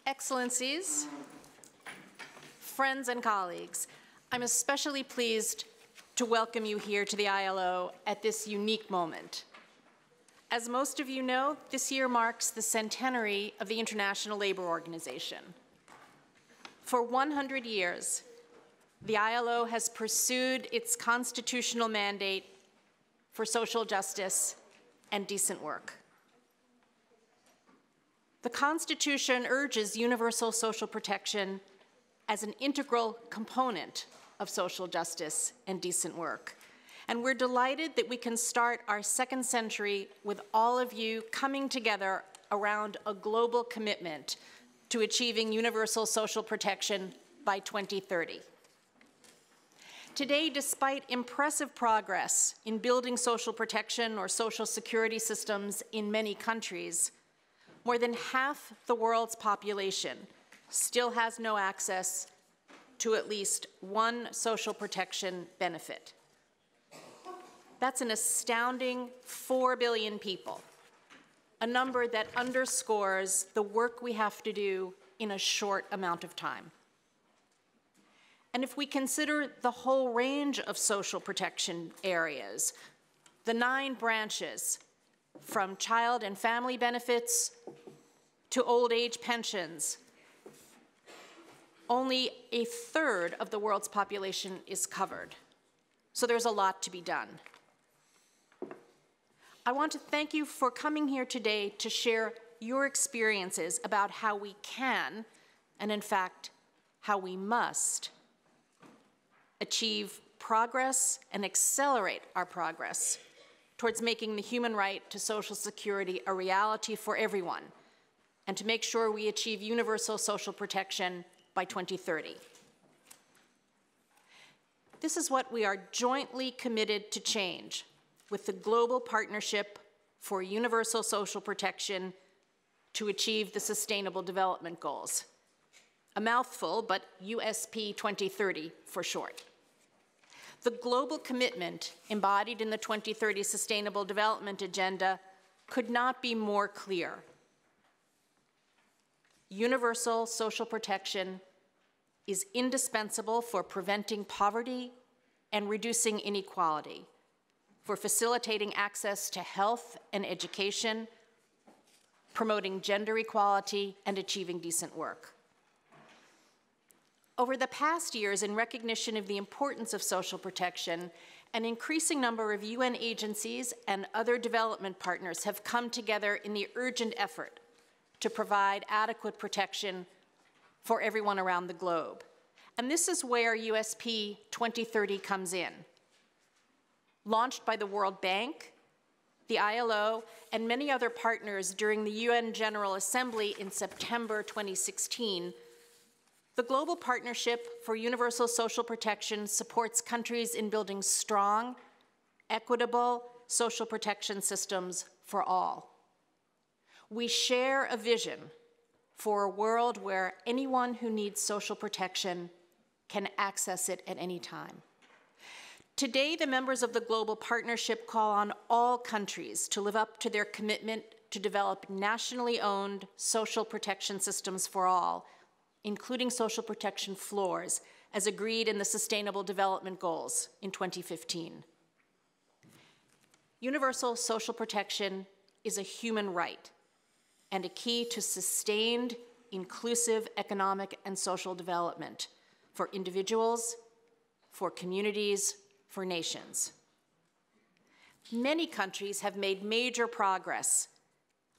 Excellencies, friends and colleagues, I'm especially pleased to welcome you here to the ILO at this unique moment. As most of you know, this year marks the centenary of the International Labor Organization. For 100 years, the ILO has pursued its constitutional mandate for social justice and decent work. The Constitution urges universal social protection as an integral component of social justice and decent work. And we're delighted that we can start our second century with all of you coming together around a global commitment to achieving universal social protection by 2030. Today, despite impressive progress in building social protection or social security systems in many countries, more than half the world's population still has no access to at least one social protection benefit. That's an astounding 4 billion people, a number that underscores the work we have to do in a short amount of time. And if we consider the whole range of social protection areas, the 9 branches, from child and family benefits to old age pensions, only a third of the world's population is covered. So there's a lot to be done. I want to thank you for coming here today to share your experiences about how we can, and in fact, how we must, achieve progress and accelerate our progress towards making the human right to social security a reality for everyone, and to make sure we achieve universal social protection by 2030. This is what we are jointly committed to change with the Global Partnership for Universal Social Protection to achieve the Sustainable Development Goals. A mouthful, but USP 2030 for short. The global commitment embodied in the 2030 Sustainable Development Agenda could not be more clear. Universal social protection is indispensable for preventing poverty and reducing inequality, for facilitating access to health and education, promoting gender equality, and achieving decent work. Over the past years, in recognition of the importance of social protection, an increasing number of UN agencies and other development partners have come together in the urgent effort to provide adequate protection for everyone around the globe. And this is where USP 2030 comes in. Launched by the World Bank, the ILO, and many other partners during the UN General Assembly in September 2016, the Global Partnership for Universal Social Protection supports countries in building strong, equitable social protection systems for all. We share a vision for a world where anyone who needs social protection can access it at any time. Today, the members of the Global Partnership call on all countries to live up to their commitment to develop nationally owned social protection systems for all, including social protection floors, as agreed in the Sustainable Development Goals in 2015. Universal social protection is a human right and a key to sustained, inclusive economic and social development for individuals, for communities, for nations. Many countries have made major progress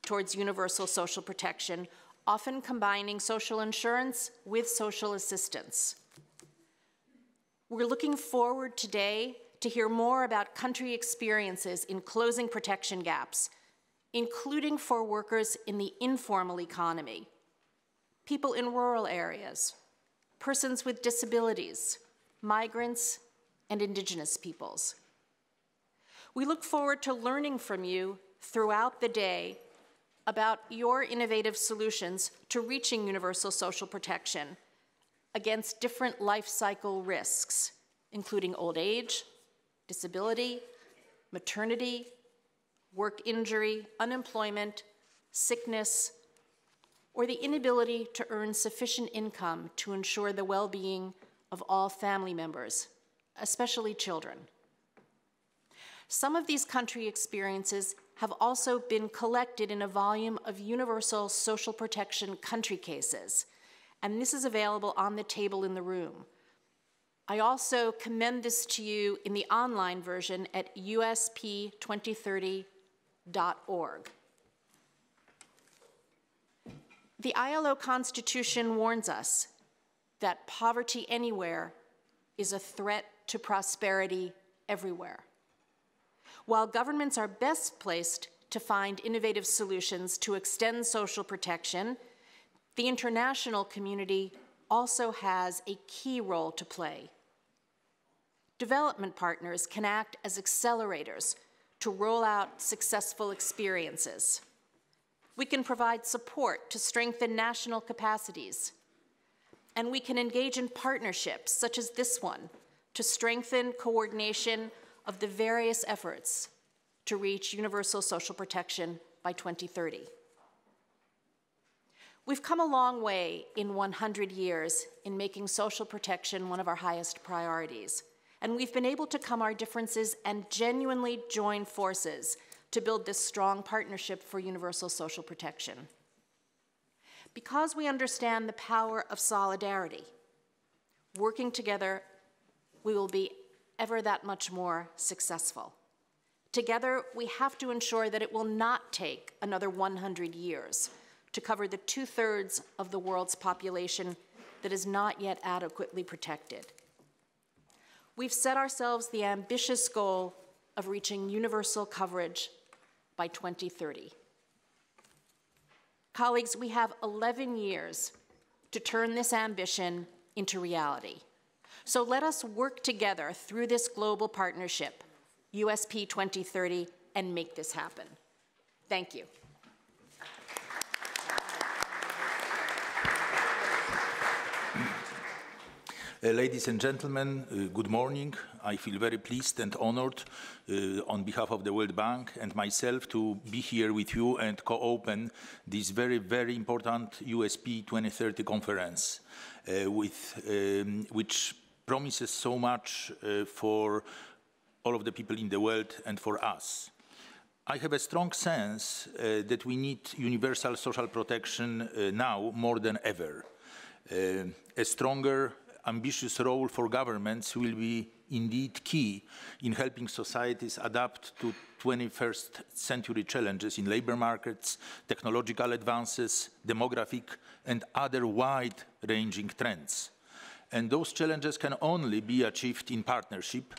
towards universal social protection, often combining social insurance with social assistance. We're looking forward today to hear more about country experiences in closing protection gaps, including for workers in the informal economy, people in rural areas, persons with disabilities, migrants, and indigenous peoples. We look forward to learning from you throughout the day about your innovative solutions to reaching universal social protection against different life cycle risks, including old age, disability, maternity, work injury, unemployment, sickness, or the inability to earn sufficient income to ensure the well-being of all family members, especially children. Some of these country experiences have also been collected in a volume of universal social protection country cases, and this is available on the table in the room. I also commend this to you in the online version at usp2030.org. The ILO Constitution warns us that poverty anywhere is a threat to prosperity everywhere. While governments are best placed to find innovative solutions to extend social protection, the international community also has a key role to play. Development partners can act as accelerators to roll out successful experiences. We can provide support to strengthen national capacities, and we can engage in partnerships such as this one to strengthen coordination of the various efforts to reach universal social protection by 2030. We've come a long way in 100 years in making social protection one of our highest priorities, and we've been able to come our differences and genuinely join forces to build this strong partnership for universal social protection. Because we understand the power of solidarity, working together, we will be ever that much more successful. Together, we have to ensure that it will not take another 100 years to cover the 2/3 of the world's population that is not yet adequately protected. We've set ourselves the ambitious goal of reaching universal coverage by 2030. Colleagues, we have 11 years to turn this ambition into reality. So let us work together through this global partnership, USP 2030, and make this happen. Thank you. Ladies and gentlemen, good morning. I feel very pleased and honored on behalf of the World Bank and myself to be here with you and co-open this very, very important USP 2030 conference, which promises so much for all of the people in the world and for us. I have a strong sense that we need universal social protection now more than ever. A stronger, ambitious role for governments will be indeed key in helping societies adapt to 21st century challenges in labor markets, technological advances, demographic, and other wide-ranging trends. And those challenges can only be achieved in partnership.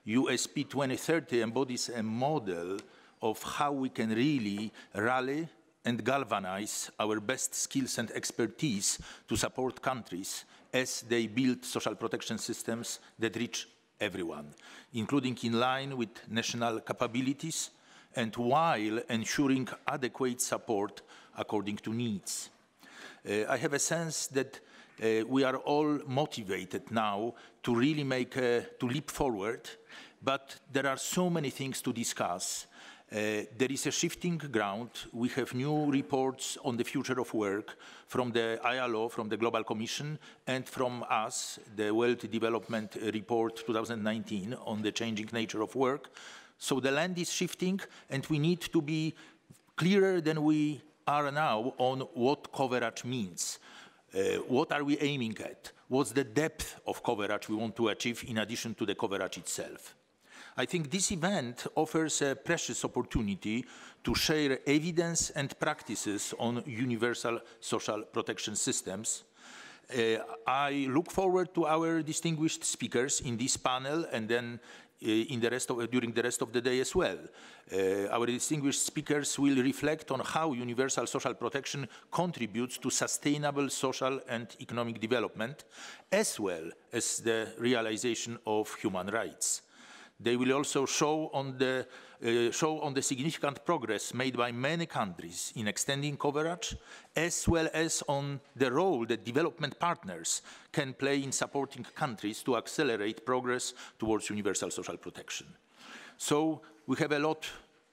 USP 2030 embodies a model of how we can really rally and galvanize our best skills and expertise to support countries as they build social protection systems that reach everyone, including in line with national capabilities and while ensuring adequate support according to needs. I have a sense that we are all motivated now to really to leap forward, but there are so many things to discuss. There is a shifting ground. We have new reports on the future of work from the ILO, from the Global Commission, and from us, the World Development Report 2019 on the changing nature of work. So the land is shifting, and we need to be clearer than we are now on what coverage means. What are we aiming at? What's the depth of coverage we want to achieve in addition to the coverage itself? I think this event offers a precious opportunity to share evidence and practices on universal social protection systems. I look forward to our distinguished speakers in this panel and then during the rest of the day as well. Our distinguished speakers will reflect on how universal social protection contributes to sustainable social and economic development, as well as the realization of human rights. They will also show on the significant progress made by many countries in extending coverage, as well as on the role that development partners can play in supporting countries to accelerate progress towards universal social protection. So we have a lot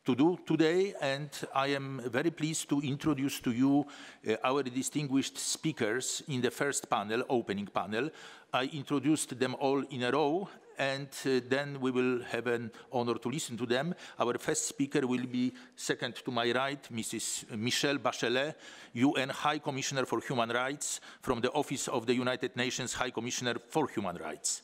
to do today, and I am very pleased to introduce to you our distinguished speakers in the first panel, opening panel. I introduced them all in a row, and then we will have an honor to listen to them. Our first speaker will be, second to my right, Mrs. Michelle Bachelet, UN High Commissioner for Human Rights from the Office of the United Nations High Commissioner for Human Rights.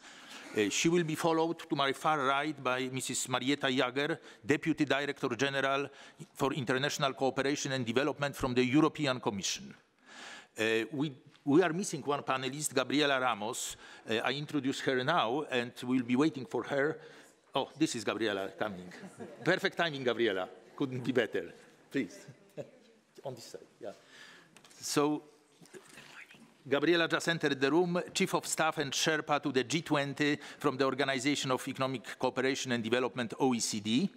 She will be followed to my far right by Mrs. Marietta Jager, Deputy Director General for International Cooperation and Development from the European Commission. We are missing one panelist, Gabriela Ramos. I introduce her now, and we'll be waiting for her. Oh, this is Gabriela coming. Perfect timing, Gabriela. Couldn't be better. Please. On this side, yeah. So, Gabriela just entered the room, Chief of Staff and Sherpa to the G20 from the Organization of Economic Cooperation and Development, OECD.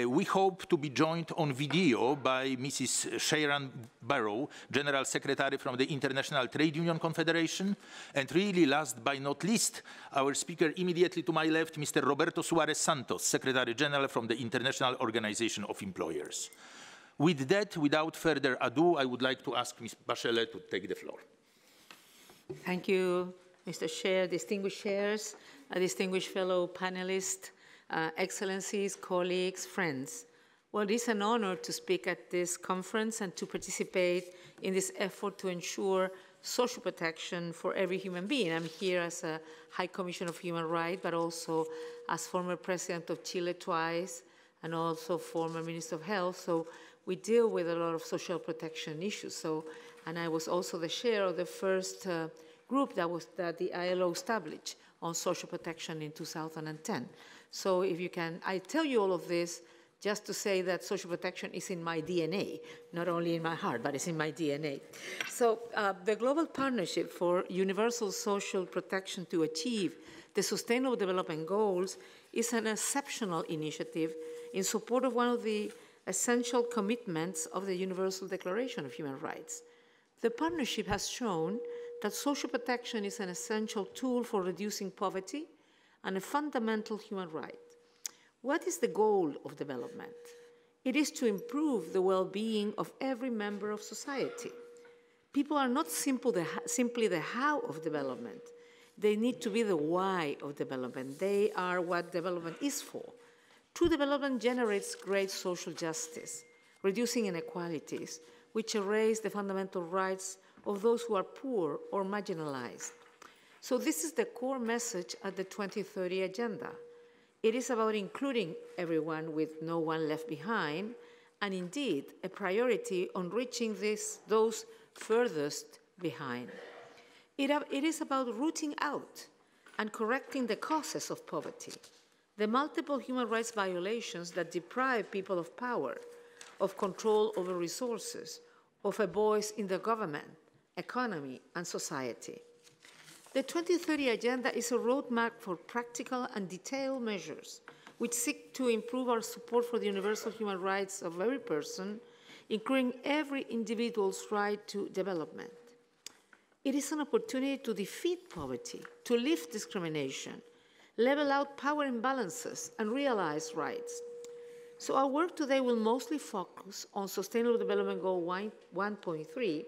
We hope to be joined on video by Mrs. Sharon Barrow, General Secretary from the International Trade Union Confederation. And really, last but not least, our speaker immediately to my left, Mr. Roberto Suarez Santos, Secretary General from the International Organization of Employers. With that, without further ado, I would like to ask Ms. Bachelet to take the floor. Thank you, Mr. Chair, distinguished chairs, distinguished fellow panelists, excellencies, colleagues, friends. Well, it is an honor to speak at this conference and to participate in this effort to ensure social protection for every human being. I'm here as a High Commissioner of Human Rights, but also as former President of Chile twice, and also former Minister of Health. So we deal with a lot of social protection issues. And I was also the chair of the first group that the ILO established on social protection in 2010. So if you can, I tell you all of this just to say that social protection is in my DNA, not only in my heart, but it's in my DNA. So the Global Partnership for Universal Social Protection to achieve the Sustainable Development Goals is an exceptional initiative in support of one of the essential commitments of the Universal Declaration of Human Rights. The partnership has shown that social protection is an essential tool for reducing poverty and a fundamental human right. What is the goal of development? It is to improve the well-being of every member of society. People are not simply the how of development. They need to be the why of development. They are what development is for. True development generates great social justice, reducing inequalities, which erase the fundamental rights of those who are poor or marginalized. So this is the core message at the 2030 Agenda. It is about including everyone with no one left behind, and indeed a priority on reaching those furthest behind. It is about rooting out and correcting the causes of poverty, the multiple human rights violations that deprive people of power, of control over resources, of a voice in the government, economy, and society. The 2030 Agenda is a roadmap for practical and detailed measures which seek to improve our support for the universal human rights of every person, including every individual's right to development. It is an opportunity to defeat poverty, to lift discrimination, level out power imbalances, and realize rights. So our work today will mostly focus on Sustainable Development Goal 1.3,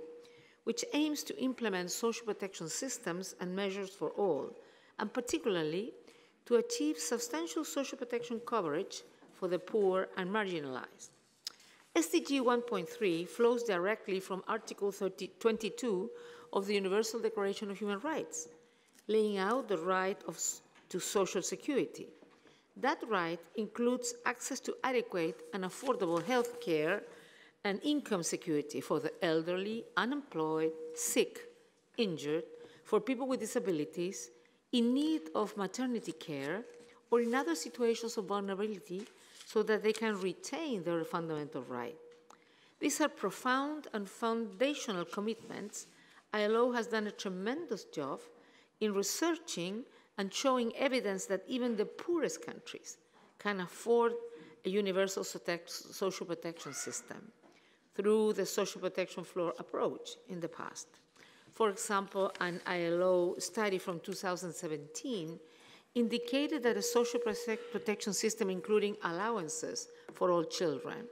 which aims to implement social protection systems and measures for all, and particularly to achieve substantial social protection coverage for the poor and marginalized. SDG 1.3 flows directly from Article 22 of the Universal Declaration of Human Rights, laying out the right to social security. That right includes access to adequate and affordable health care and income security for the elderly, unemployed, sick, injured, for people with disabilities, in need of maternity care, or in other situations of vulnerability so that they can retain their fundamental right. These are profound and foundational commitments. ILO has done a tremendous job in researching and showing evidence that even the poorest countries can afford a universal social protection system through the social protection floor approach in the past. For example, an ILO study from 2017 indicated that a social protection system including allowances for all children,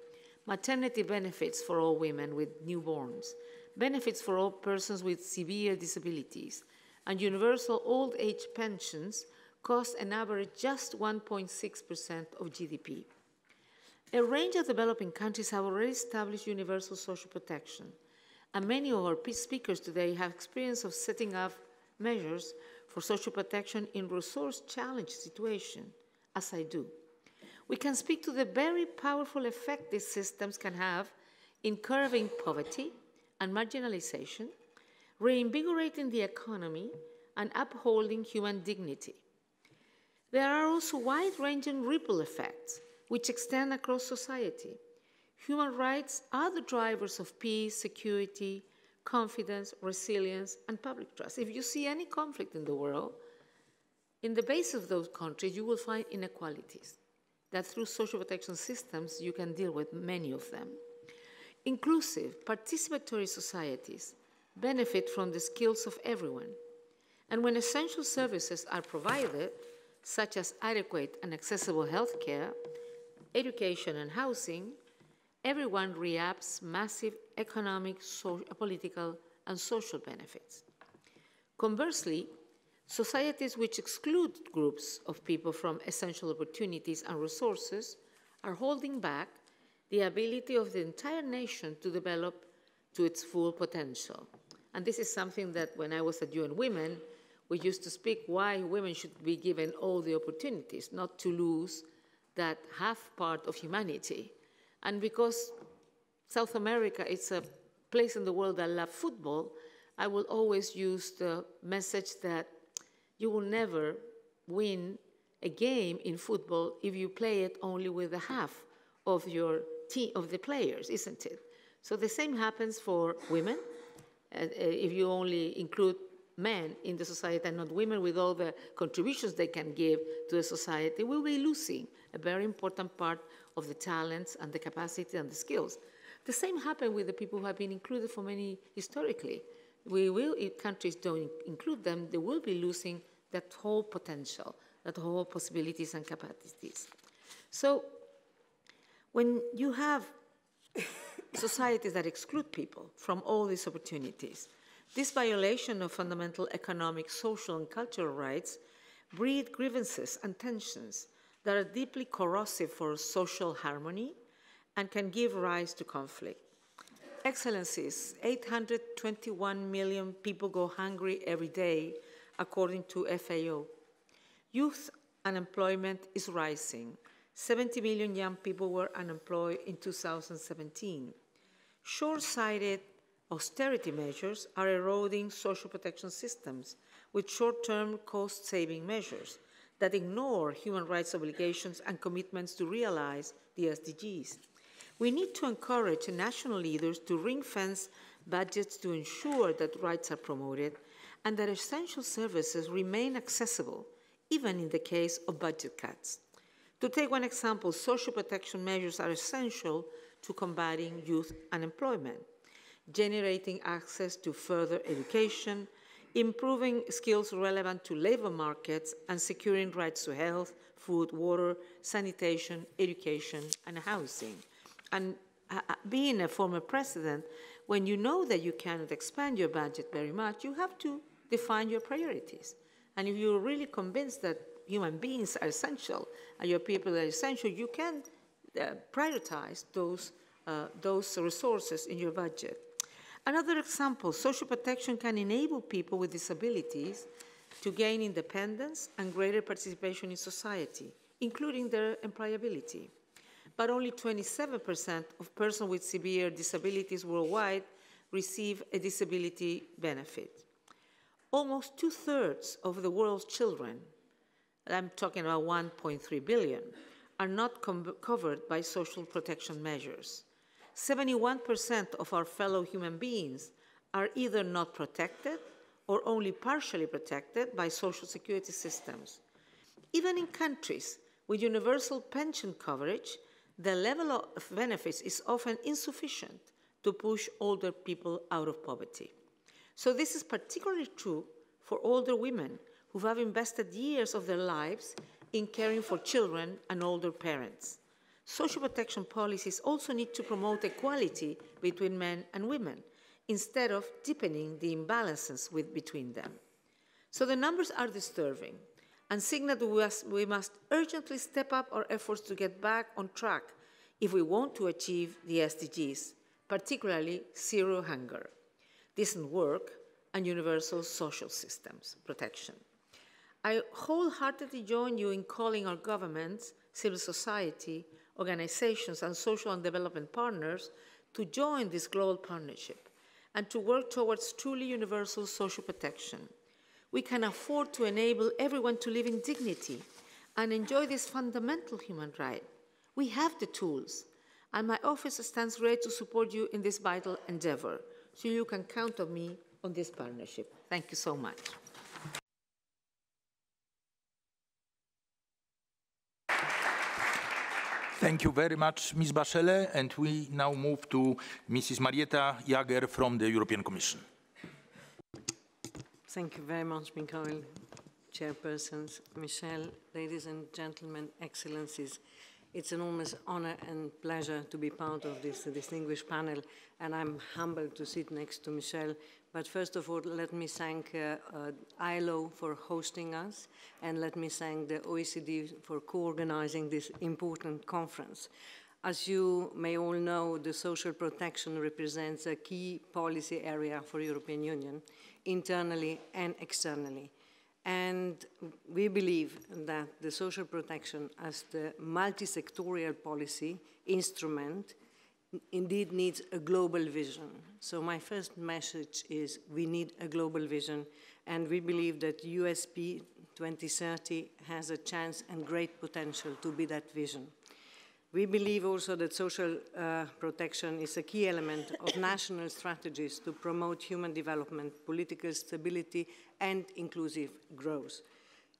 maternity benefits for all women with newborns, benefits for all persons with severe disabilities, and universal old age pensions cost an average just 1.6% of GDP. A range of developing countries have already established universal social protection, and many of our speakers today have experience of setting up measures for social protection in resource-challenged situations, as I do. We can speak to the very powerful effect these systems can have in curbing poverty and marginalization, reinvigorating the economy, and upholding human dignity. There are also wide-ranging ripple effects which extend across society. Human rights are the drivers of peace, security, confidence, resilience, and public trust. If you see any conflict in the world, in the base of those countries, you will find inequalities, that through social protection systems, you can deal with many of them. Inclusive, participatory societies benefit from the skills of everyone. And when essential services are provided, such as adequate and accessible health care, education, and housing, everyone reaps massive economic, political, and social benefits. Conversely, societies which exclude groups of people from essential opportunities and resources are holding back the ability of the entire nation to develop to its full potential. And this is something that when I was at UN Women, we used to speak why women should be given all the opportunities, not to lose that half part of humanity. And because South America is a place in the world that loves football, I will always use the message that you will never win a game in football if you play it only with the half of your team, of the players, isn't it? So the same happens for women. If you only include men in the society and not women with all the contributions they can give to the society, we'll be losing a very important part of the talents and the capacity and the skills. The same happened with the people who have been included for many historically. We will, if countries don't include them, they will be losing that whole potential, that whole possibilities and capacities. So when you have societies that exclude people from all these opportunities, this violation of fundamental economic, social, and cultural rights breed grievances and tensions that are deeply corrosive for social harmony and can give rise to conflict. Excellencies, 821 million people go hungry every day, according to FAO. Youth unemployment is rising. 70 million young people were unemployed in 2017. Short-sighted austerity measures are eroding social protection systems with short-term cost-saving measures that ignore human rights obligations and commitments to realize the SDGs. We need to encourage national leaders to ring-fence budgets to ensure that rights are promoted and that essential services remain accessible, even in the case of budget cuts. To take one example, social protection measures are essential to combating youth unemployment, generating access to further education, improving skills relevant to labor markets, and securing rights to health, food, water, sanitation, education, and housing. And being a former president, when you know that you cannot expand your budget very much, you have to define your priorities. And if you're really convinced that human beings are essential and your people are essential, you can prioritize those resources in your budget. Another example, social protection can enable people with disabilities to gain independence and greater participation in society, including their employability. But only 27% of persons with severe disabilities worldwide receive a disability benefit. Almost 2/3 of the world's children, I'm talking about 1.3 billion, are not covered by social protection measures. 71% of our fellow human beings are either not protected or only partially protected by social security systems. Even in countries with universal pension coverage, the level of benefits is often insufficient to push older people out of poverty. So this is particularly true for older women who who have invested years of their lives in caring for children and older parents. Social protection policies also need to promote equality between men and women, instead of deepening the imbalances between them. So the numbers are disturbing and signal that we must urgently step up our efforts to get back on track if we want to achieve the SDGs, particularly zero hunger, decent work, and universal social systems protection. I wholeheartedly join you in calling our governments, civil society, organizations, and social and development partners to join this global partnership and to work towards truly universal social protection. We can afford to enable everyone to live in dignity and enjoy this fundamental human right. We have the tools, and my office stands ready to support you in this vital endeavor, so you can count on me on this partnership. Thank you so much. Thank you very much, Ms. Bachelet, and we now move to Mrs. Marietta Jager from the European Commission. Thank you very much, Mikhail, chairpersons, Michelle, ladies and gentlemen, excellencies. It's an enormous honor and pleasure to be part of this distinguished panel, and I'm humbled to sit next to Michelle. But first of all, let me thank ILO for hosting us, and let me thank the OECD for co-organizing this important conference. As you may all know, the social protection represents a key policy area for the European Union, internally and externally. And we believe that the social protection as the multi-sectorial policy instrument indeed needs a global vision. So my first message is we need a global vision, and we believe that USP 2030 has a chance and great potential to be that vision. We believe also that social protection is a key element of national strategies to promote human development, political stability, and inclusive growth.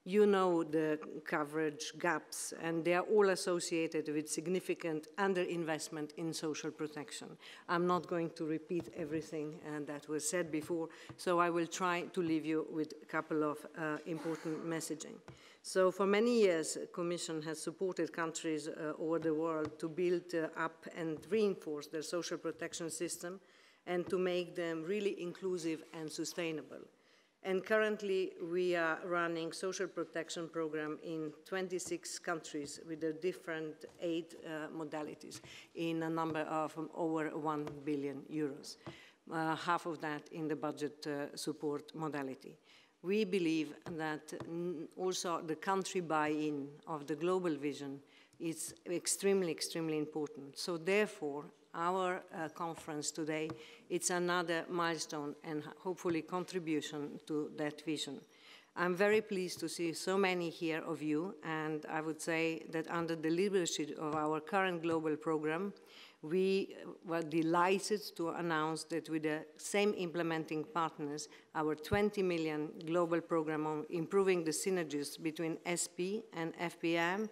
You know the coverage gaps, and they are all associated with significant underinvestment in social protection. I'm not going to repeat everything that was said before, so I will try to leave you with a couple of important messaging. So for many years, the Commission has supported countries over the world to build up and reinforce their social protection system and to make them really inclusive and sustainable. And currently, we are running social protection program in 26 countries with the different aid modalities in a number of over 1 billion euros, half of that in the budget support modality. We believe that also the country buy-in of the global vision is extremely, extremely important. So therefore, our conference today, it's another milestone and hopefully contribution to that vision. I'm very pleased to see so many here of you, and I would say that under the leadership of our current global program, we were delighted to announce that with the same implementing partners, our 20 million global program on improving the synergies between SP and FPM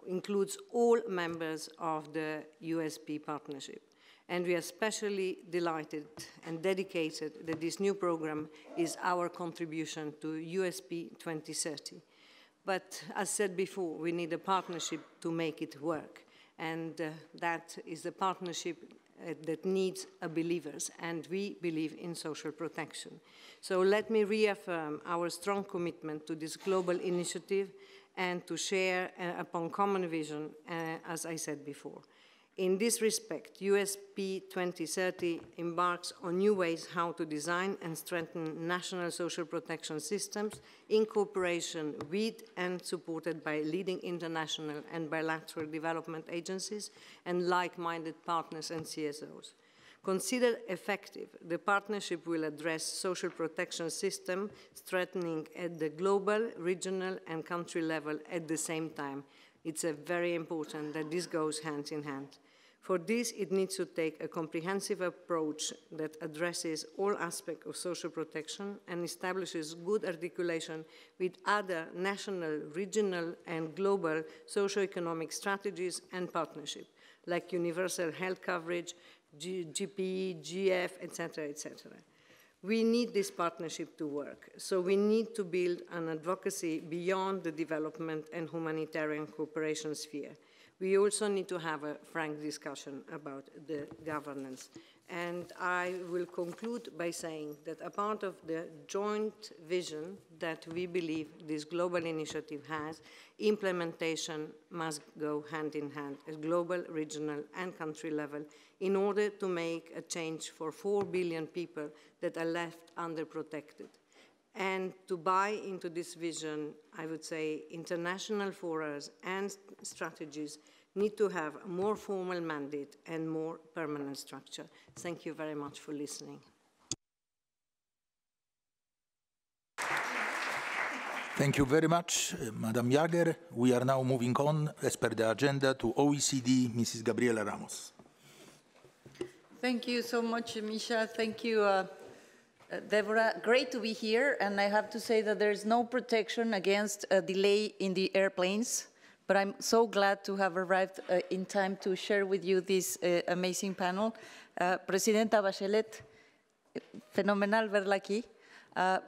includes all members of the USP partnership. And we are especially delighted and dedicated that this new program is our contribution to USP 2030. But as said before, we need a partnership to make it work. And that is a partnership that needs believers, and we believe in social protection. So let me reaffirm our strong commitment to this global initiative and to share upon common vision, as I said before. In this respect, USP 2030 embarks on new ways how to design and strengthen national social protection systems in cooperation with and supported by leading international and bilateral development agencies and like-minded partners and CSOs. Considered effective, the partnership will address social protection system strengthening at the global, regional, and country level at the same time. It's very important that this goes hand in hand. For this, it needs to take a comprehensive approach that addresses all aspects of social protection and establishes good articulation with other national, regional, and global socio-economic strategies and partnerships, like universal health coverage, GPE, GF, etc., etc. We need this partnership to work. So we need to build an advocacy beyond the development and humanitarian cooperation sphere. We also need to have a frank discussion about the governance. And I will conclude by saying that a part of the joint vision that we believe this global initiative has, implementation must go hand in hand at global, regional, and country level in order to make a change for 4 billion people that are left underprotected. And to buy into this vision, I would say international forums and strategies need to have a more formal mandate and more permanent structure. Thank you very much for listening. Thank you very much, Madam Jager. We are now moving on, as per the agenda, to OECD, Mrs. Gabriela Ramos. Thank you so much, Misha. Thank you, Deborah. Great to be here, and I have to say that there's no protection against a delay in the airplanes, but I'm so glad to have arrived in time to share with you this amazing panel. Presidenta Bachelet, fenomenal verla aquí.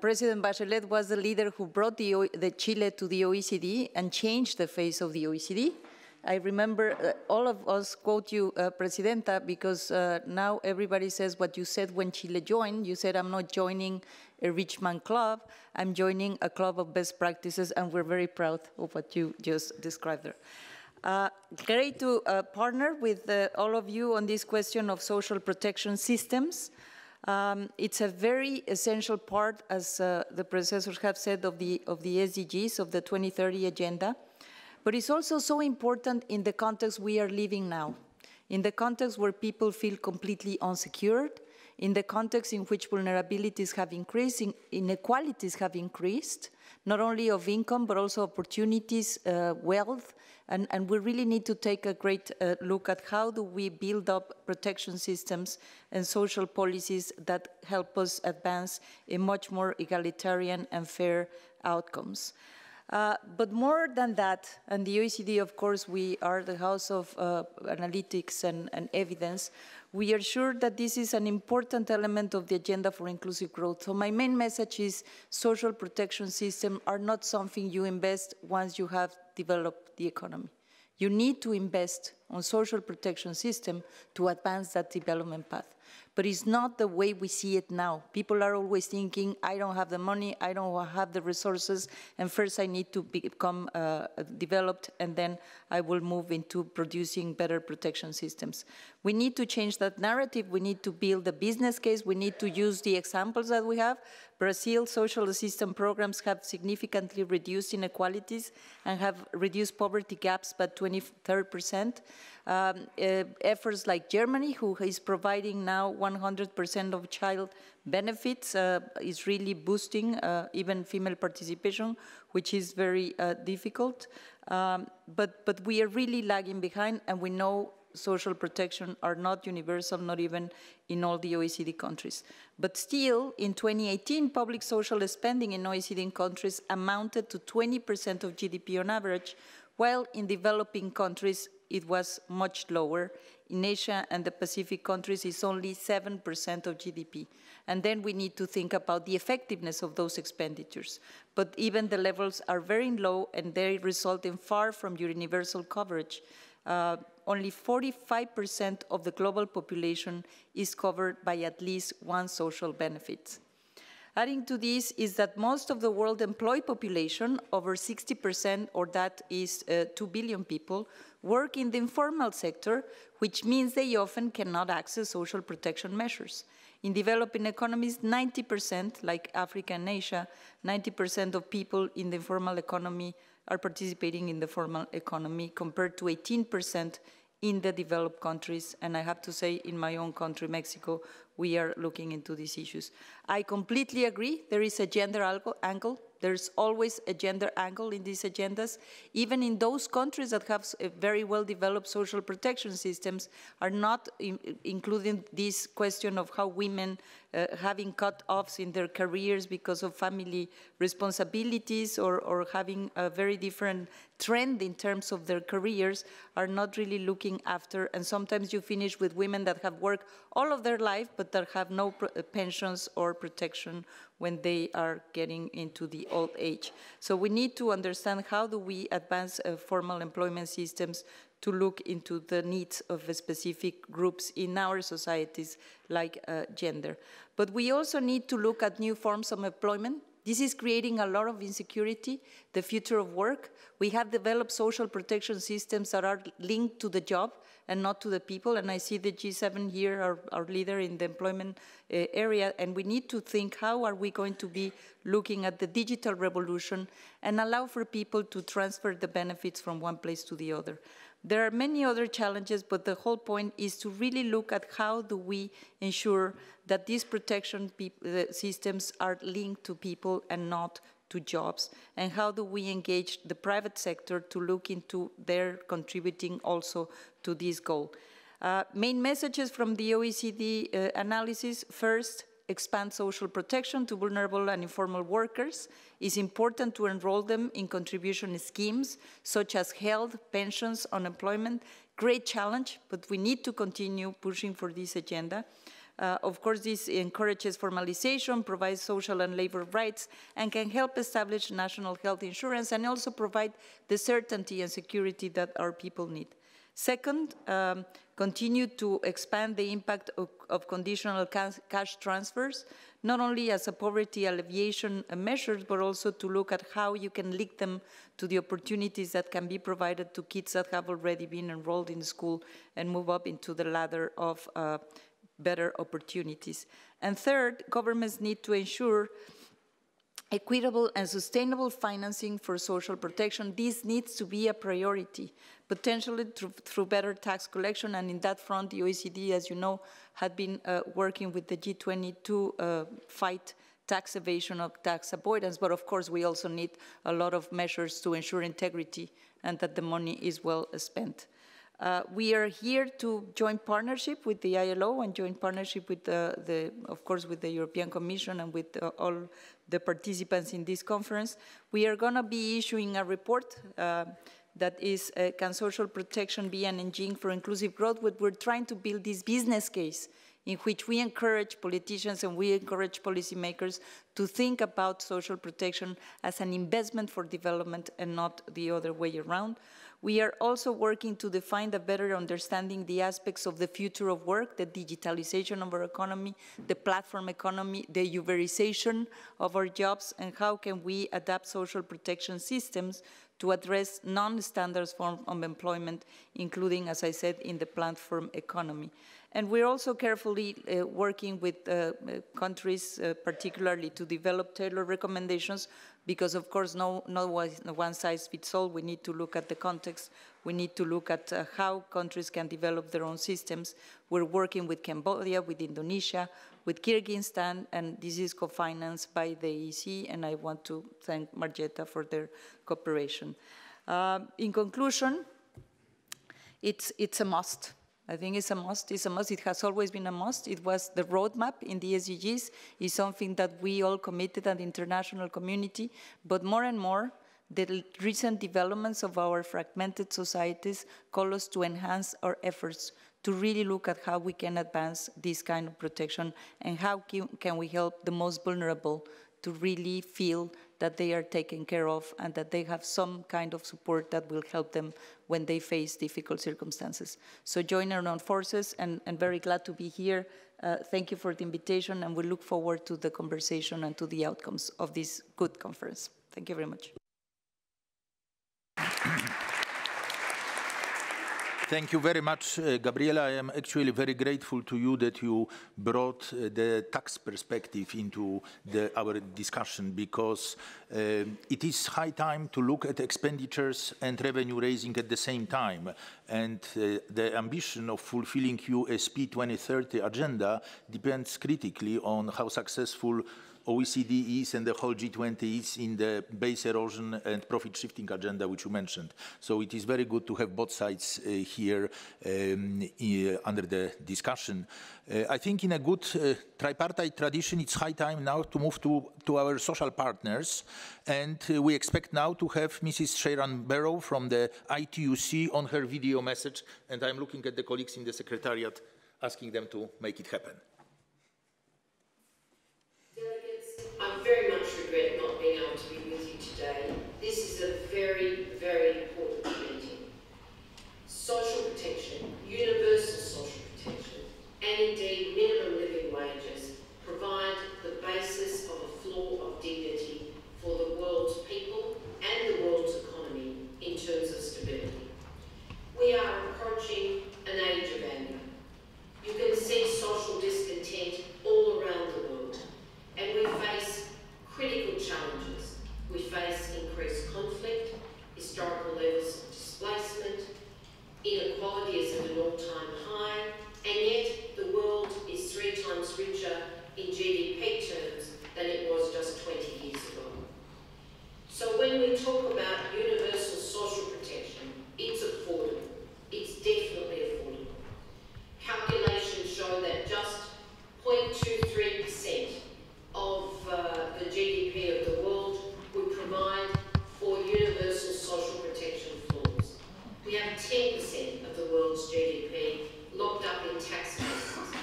President Bachelet was the leader who brought the Chile to the OECD and changed the face of the OECD. I remember all of us quote you, Presidenta, because now everybody says what you said when Chile joined. You said, I'm not joining a rich man club, I'm joining a club of best practices, and we're very proud of what you just described there. Great to partner with all of you on this question of social protection systems. It's a very essential part, as the predecessors have said, of the SDGs, of the 2030 agenda. But it's also so important in the context we are living now, in the context where people feel completely unsecured, in the context in which vulnerabilities have increased, inequalities have increased, not only of income, but also opportunities, wealth, and we really need to take a great look at how do we build up protection systems and social policies that help us advance in much more egalitarian and fair outcomes. But more than that, and the OECD, of course, we are the house of analytics and evidence, we are sure that this is an important element of the agenda for inclusive growth. So my main message is social protection systems are not something you invest once you have developed the economy. You need to invest on social protection system to advance that development path. But it's not the way we see it now. People are always thinking, I don't have the money, I don't have the resources, and first I need to become developed, and then I will move into producing better protection systems. We need to change that narrative. We need to build a business case. We need to use the examples that we have. Brazil's social assistance programs have significantly reduced inequalities and have reduced poverty gaps by 23%. Efforts like Germany, who is providing now 100% of child benefits, is really boosting even female participation, which is very difficult. But we are really lagging behind, and we know social protection are not universal, not even in all the OECD countries. But still, in 2018, public social spending in OECD countries amounted to 20% of GDP on average, while in developing countries, it was much lower. In Asia and the Pacific countries, it's only 7% of GDP. And then we need to think about the effectiveness of those expenditures. But even the levels are very low, and they result in far from universal coverage. Only 45% of the global population is covered by at least one social benefit. Adding to this is that most of the world employed population, over 60%, or that is 2 billion people, work in the informal sector, which means they often cannot access social protection measures. In developing economies, 90%, like Africa and Asia, 90% of people in the informal economy are participating in the formal economy, compared to 18% in the developed countries. And I have to say, in my own country, Mexico, we are looking into these issues. I completely agree. There is a gender angle. There's always a gender angle in these agendas. Even in those countries that have very well-developed social protection systems are not including this question of how women having cut-offs in their careers because of family responsibilities or having a very different trend in terms of their careers are not really looking after. And sometimes you finish with women that have worked all of their life but that have no pensions or protection when they are getting into the old age. So we need to understand how do we advance formal employment systems to look into the needs of specific groups in our societies like gender. But we also need to look at new forms of employment. This is creating a lot of insecurity, the future of work. We have developed social protection systems that are linked to the job and not to the people. And I see the G7 here, our leader in the employment area, and we need to think how are we going to be looking at the digital revolution and allow for people to transfer the benefits from one place to the other. There are many other challenges, but the whole point is to really look at how do we ensure that these protection systems are linked to people and not to jobs, and how do we engage the private sector to look into their contributing also to this goal. Main messages from the OECD analysis: first, expand social protection to vulnerable and informal workers. It's important to enroll them in contribution schemes such as health, pensions, unemployment. Great challenge, but we need to continue pushing for this agenda. Of course, this encourages formalization, provides social and labor rights, and can help establish national health insurance and also provide the certainty and security that our people need. Second, continue to expand the impact of conditional cash transfers, not only as a poverty alleviation measure, but also to look at how you can link them to the opportunities that can be provided to kids that have already been enrolled in school and move up into the ladder of better opportunities. And third, governments need to ensure equitable and sustainable financing for social protection. This needs to be a priority, potentially through better tax collection. And in that front, the OECD, as you know, had been working with the G20 to fight tax evasion or tax avoidance. But of course, we also need a lot of measures to ensure integrity and that the money is well spent. We are here to join partnership with the ILO and joint partnership with of course, with the European Commission and with all the participants in this conference. We are going to be issuing a report that is, can social protection be an engine for inclusive growth? But we're trying to build this business case in which we encourage politicians and we encourage policymakers to think about social protection as an investment for development and not the other way around. We are also working to define a better understanding the aspects of the future of work, the digitalization of our economy, the platform economy, the Uberization of our jobs, and how can we adapt social protection systems to address non-standard forms of employment, including, as I said, in the platform economy. And we're also carefully working with countries, particularly to develop tailored recommendations, because of course no one size fits all. We need to look at the context. We need to look at how countries can develop their own systems. We're working with Cambodia, with Indonesia, with Kyrgyzstan, and this is co-financed by the EEC, and I want to thank Margeta for their cooperation. In conclusion, it's a must. I think it's a must. It's a must. It has always been a must. It was the roadmap in the SDGs. It's something that we all committed at the international community. But more and more, the recent developments of our fragmented societies call us to enhance our efforts to really look at how we can advance this kind of protection and how can we help the most vulnerable to really feel that they are taken care of and that they have some kind of support that will help them when they face difficult circumstances. So join our own forces, and very glad to be here. Thank you for the invitation, and we look forward to the conversation and to the outcomes of this good conference. Thank you very much. Thank you very much, Gabriela. I am actually very grateful to you that you brought the tax perspective into our discussion, because it is high time to look at expenditures and revenue raising at the same time. And the ambition of fulfilling USP 2030 agenda depends critically on how successful OECD is and the whole G20 is in the base erosion and profit shifting agenda, which you mentioned. So it is very good to have both sides here under the discussion. I think in a good tripartite tradition, it's high time now to move to our social partners. And we expect now to have Mrs. Sharon Barrow from the ITUC on her video message. And I'm looking at the colleagues in the Secretariat, asking them to make it happen. Delegates, I very much regret not being able to be with you today. This is a very, very important meeting. Social protection, universal social protection, and indeed minimum living wages provide the basis of a floor of dignity for the world's people and the world's economy in terms of stability. We are approaching an age of anger. You can see social discontent all around the world, and we face critical challenges. We face increased conflict, historical levels of displacement, inequality is at an all-time high, and yet the world is 3 times richer in GDP terms than it was just 20 years ago. So when we talk about universal social protection, it's affordable. It's definitely affordable. Calculations show that just 0.23% of the GDP of the world would provide for universal social protection floors. We have 10% of the world's GDP locked up in tax havens.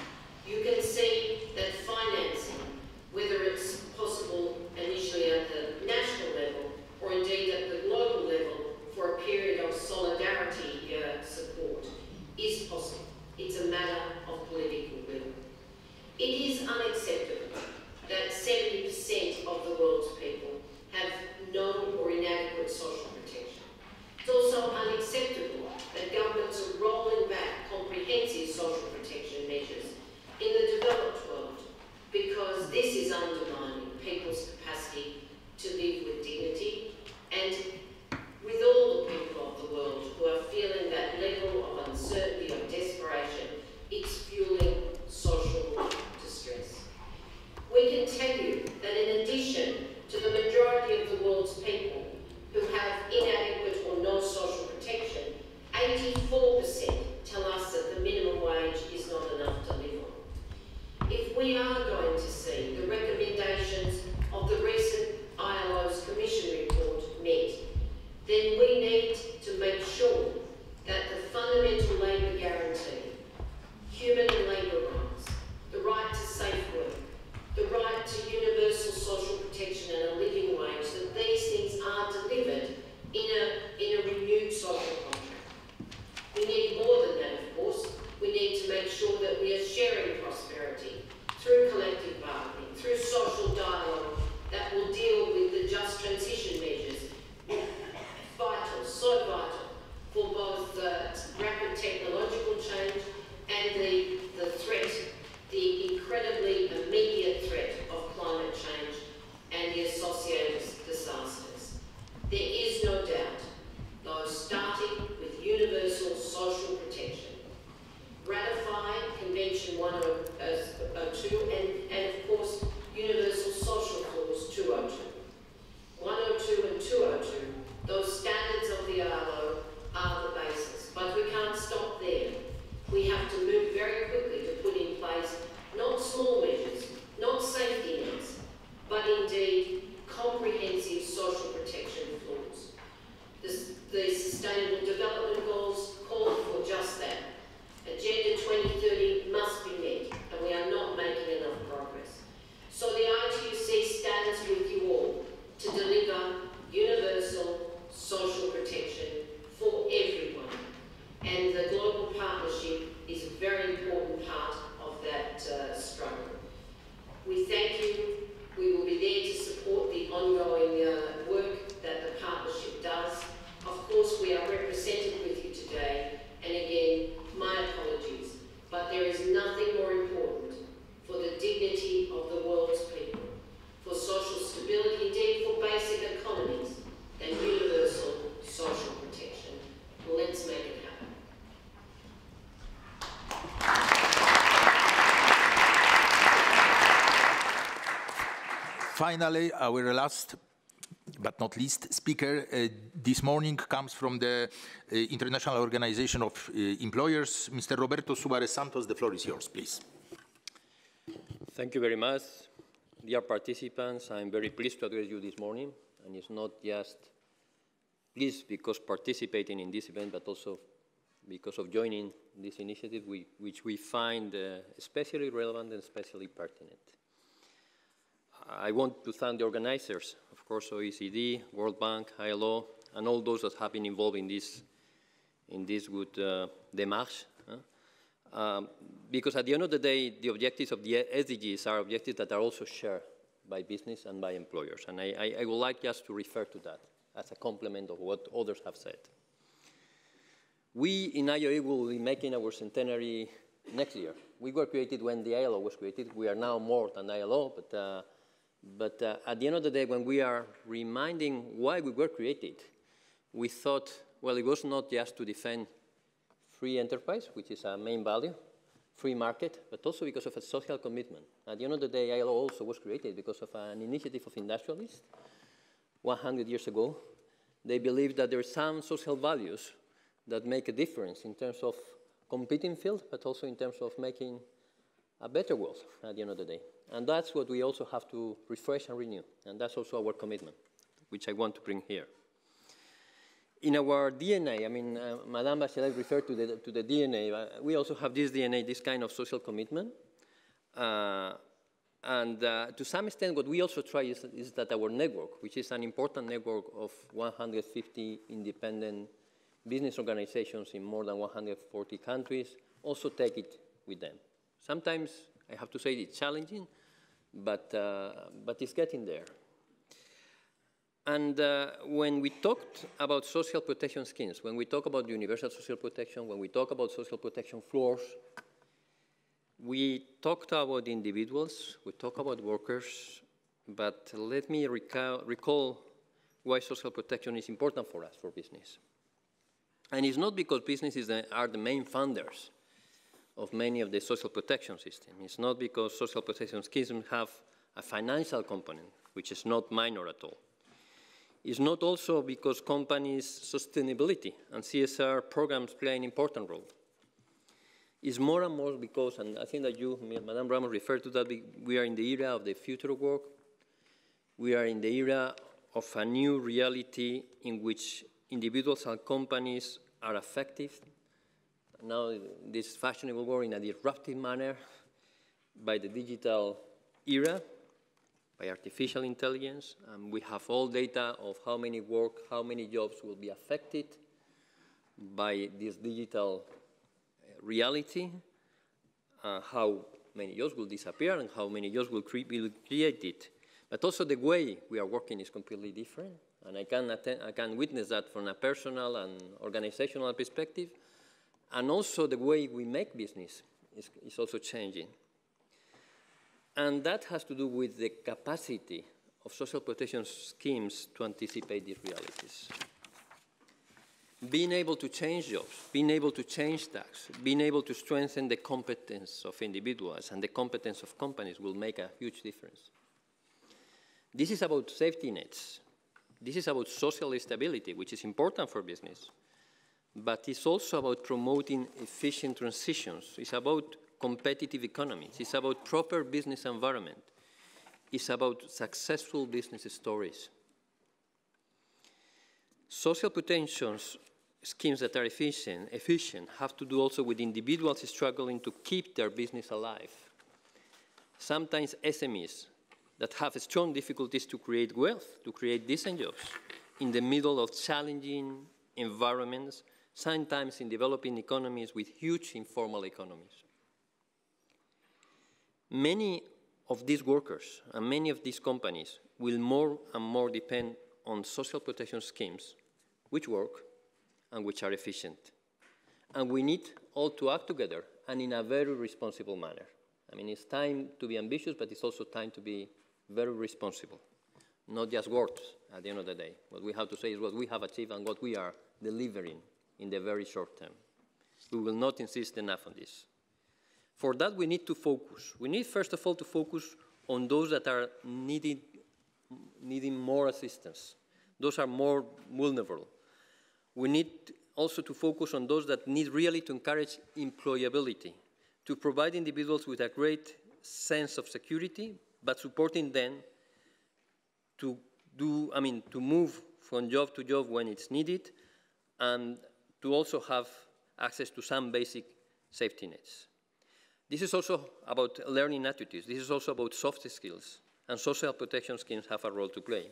You can see that financing, whether it's possible initially at the national level or indeed at the global level for a period of solidarity support, is possible. It's a matter of political will. It is unacceptable that 70% of the world's people have no or inadequate social protection. It's also unacceptable that governments are rolling back comprehensive social protection measures in the developed world, because this is undermining people's capacity to live with dignity, and with all the people of the world who are feeling that level of uncertainty, of desperation, it's fueling social distress. We can tell you that in addition to the majority of the world's people who have inadequate or no social protection, 84% tell us that the minimum wage is not enough to live on. If we are going to see the recommendations of the recent ILO's Commission report met, then we need to make sure that the fundamental labour guarantee, human and labour rights, the right to safe work, the right to universal social protection and a living wage, that these things are delivered in a renewed social contract. We need more than that, of course. We need to make sure that we are sharing prosperity through collective bargaining, through social dialogue that will deal with the just transition measures. Vital, so vital for both rapid technological change and the threat, the incredibly immediate threat of climate change and the associated disasters. There is no doubt, though, starting with universal social protection, ratify Convention 102 and of course Universal Social Clause 202. 102 and 202, those standards of the ILO are the basis, but we can't stop there. We have to move very quickly to put in place not small measures, not safety nets, but indeed comprehensive social protection floors. The Sustainable Development Goals call for just that. Agenda 2030 must be met, and we are not making enough progress. So the ITUC stands with you all to deliver universal social protection for everyone. And the global partnership is a very important part of that struggle. We thank you. We will be there to support the ongoing work that the partnership does. Of course, we are represented with you today, and again, my apologies, but there is nothing more important for the dignity of the world's people, for social stability, indeed for basic economies, than universal social protection. Let's make it happen. finally, our last but not least speaker this morning comes from the International Organization of Employers, Mr. Roberto Suarez Santos. The floor is yours, please. Thank you very much. Dear participants, I'm very pleased to address you this morning, and it's not just pleased because participating in this event, but also because of joining this initiative, which we find especially relevant and especially pertinent. I want to thank the organizers, of course, OECD, World Bank, ILO, and all those that have been involved in this good démarche. Because at the end of the day, the objectives of the SDGs are objectives that are also shared by business and by employers. And I would like just to refer to that as a complement of what others have said. We in IOA will be making our centenary next year. We were created when the ILO was created. We are now more than ILO, but at the end of the day, when we are reminding why we were created, we thought, well, it was not just to defend free enterprise, which is our main value, free market, but also because of a social commitment. At the end of the day, ILO also was created because of an initiative of industrialists 100 years ago. They believed that there are some social values that make a difference in terms of competing field, but also in terms of making a better world at the end of the day. And that's what we also have to refresh and renew. And that's also our commitment, which I want to bring here. In our DNA, I mean, Madame Bachelet referred to the DNA. We also have this DNA, this kind of social commitment. To some extent, what we also try is that our network, which is an important network of 150 independent business organizations in more than 140 countries, also take it with them. Sometimes, I have to say, it's challenging, but it's getting there. And when we talked about social protection schemes, when we talk about universal social protection, when we talk about social protection floors, we talked about individuals, we talk about workers, but let me recall why social protection is important for us, for business. And it's not because businesses are the main funders of many of the social protection systems. It's not because social protection schemes have a financial component, which is not minor at all. It's not also because companies' sustainability and CSR programs play an important role. It's more and more because, and I think that you, Madame Ramos, referred to that, we are in the era of the future of work. We are in the era of a new reality in which individuals and companies are affected. Now, this fashionable work in a disruptive manner by the digital era, by artificial intelligence. We have all data of how many jobs will be affected by this digital reality, how many jobs will disappear and how many jobs will be created. But also the way we are working is completely different. And I can witness that from a personal and organizational perspective. And also the way we make business is also changing. And that has to do with the capacity of social protection schemes to anticipate these realities. Being able to change jobs, being able to change tax, being able to strengthen the competence of individuals and the competence of companies will make a huge difference. This is about safety nets. This is about social stability, which is important for business. But it's also about promoting efficient transitions. It's about competitive economies. It's about proper business environment. It's about successful business stories. Social protection schemes that are efficient have to do also with individuals struggling to keep their business alive. Sometimes SMEs that have strong difficulties to create wealth, to create decent jobs in the middle of challenging environments, sometimes in developing economies with huge informal economies. Many of these workers and many of these companies will more and more depend on social protection schemes which work and which are efficient. And we need all to act together and in a very responsible manner. I mean, it's time to be ambitious, but it's also time to be very responsible, not just words at the end of the day. What we have to say is what we have achieved and what we are delivering in the very short term. We will not insist enough on this. For that, we need to focus. We need, first of all, to focus on those that are needed needing more assistance. Those are more vulnerable. We need also to focus on those that need really to encourage employability, to provide individuals with a great sense of security, but supporting them to move from job to job when it's needed, and to also have access to some basic safety nets. This is also about learning attitudes. This is also about soft skills, and social protection schemes have a role to play.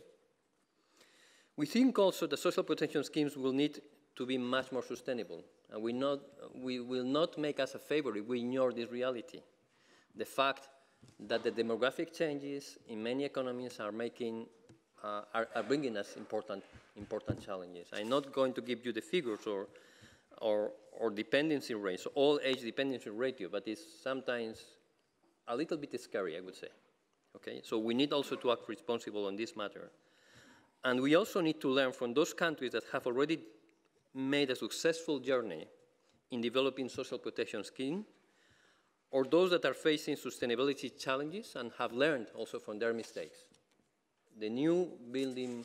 We think also that social protection schemes will need to be much more sustainable, and we will not make us a favor if we ignore this reality. The fact that the demographic changes in many economies are bringing us important challenges. I'm not going to give you the figures or dependency rates, all age dependency ratio, but it's sometimes a little bit scary, I would say. Okay, so we need also to act responsible on this matter. And we also need to learn from those countries that have already made a successful journey in developing social protection schemes, or those that are facing sustainability challenges and have learned also from their mistakes. The new building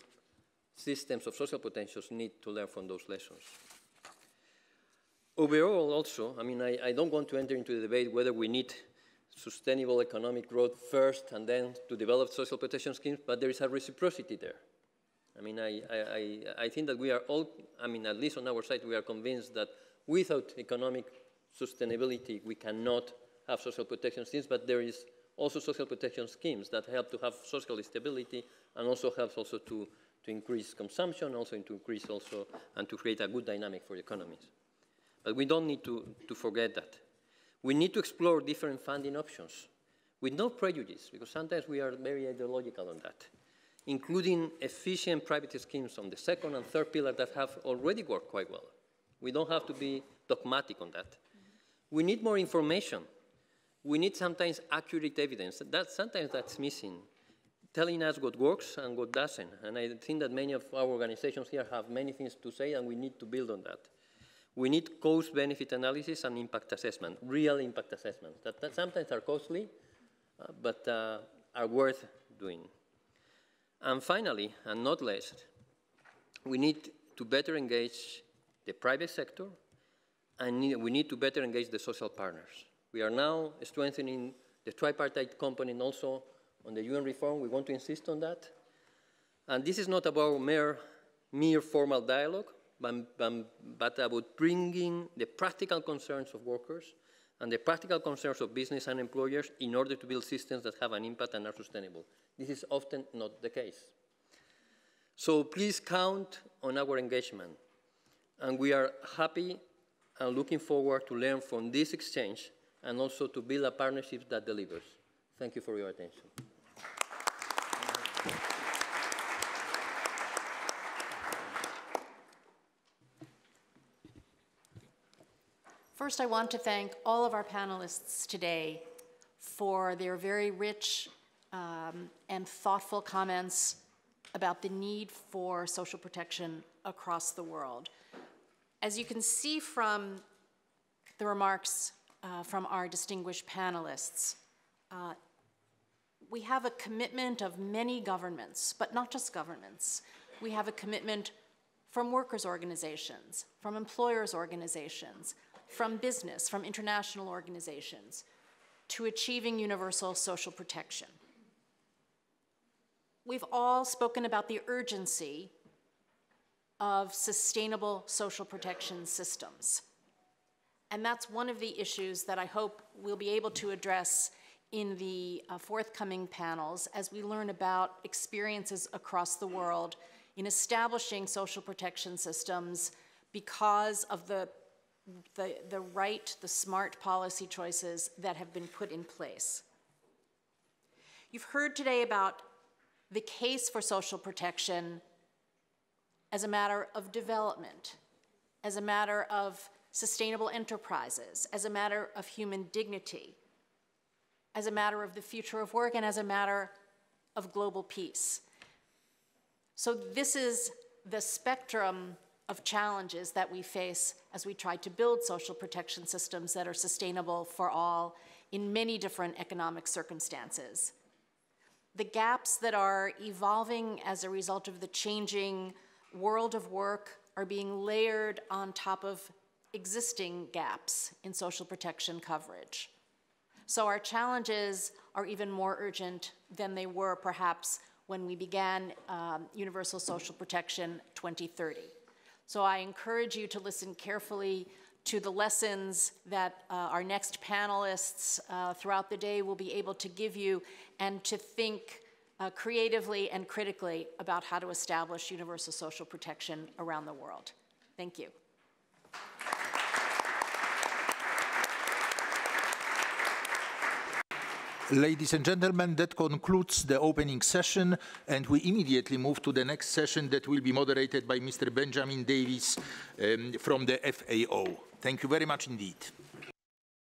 systems of social protection need to learn from those lessons. Overall also, I don't want to enter into the debate whether we need sustainable economic growth first and then to develop social protection schemes, but there is a reciprocity there. I think that we are all, at least on our side, we are convinced that without economic sustainability, we cannot have social protection schemes, but there is also social protection schemes that help to have social stability and also helps also to increase consumption, also to increase also and to create a good dynamic for economies. But we don't need to forget that. We need to explore different funding options with no prejudice, because sometimes we are very ideological on that, including efficient private schemes on the second and third pillar that have already worked quite well. We don't have to be dogmatic on that. We need more information. We need sometimes accurate evidence. Sometimes that's missing, telling us what works and what doesn't. And I think that many of our organizations here have many things to say, and we need to build on that. We need cost-benefit analysis and impact assessment, real impact assessments that sometimes are costly, but are worth doing. And finally, and not least, we need to better engage the private sector, and we need to better engage the social partners. We are now strengthening the tripartite component also on the UN reform. We want to insist on that. And this is not about mere formal dialogue, but about bringing the practical concerns of workers and the practical concerns of business and employers in order to build systems that have an impact and are sustainable. This is often not the case. So please count on our engagement. And we are happy and looking forward to learn from this exchange and also to build a partnership that delivers. Thank you for your attention. First, I want to thank all of our panelists today for their very rich and thoughtful comments about the need for social protection across the world. As you can see from the remarks from our distinguished panelists, we have a commitment of many governments, but not just governments. We have a commitment from workers' organizations, from employers' organizations, from business, from international organizations, to achieving universal social protection. We've all spoken about the urgency of sustainable social protection systems. And that's one of the issues that I hope we'll be able to address in the forthcoming panels as we learn about experiences across the world in establishing social protection systems because of the smart policy choices that have been put in place. You've heard today about the case for social protection as a matter of development, as a matter of sustainable enterprises, as a matter of human dignity, as a matter of the future of work, and as a matter of global peace. So this is the spectrum of challenges that we face as we try to build social protection systems that are sustainable for all in many different economic circumstances. the gaps that are evolving as a result of the changing world of work are being layered on top of existing gaps in social protection coverage. So our challenges are even more urgent than they were perhaps when we began Universal Social Protection 2030. So I encourage you to listen carefully to the lessons that our next panelists throughout the day will be able to give you, and to think creatively and critically about how to establish universal social protection around the world. Thank you. Ladies and gentlemen, that concludes the opening session, and we immediately move to the next session that will be moderated by Mr. Benjamin Davis from the FAO. Thank you very much indeed.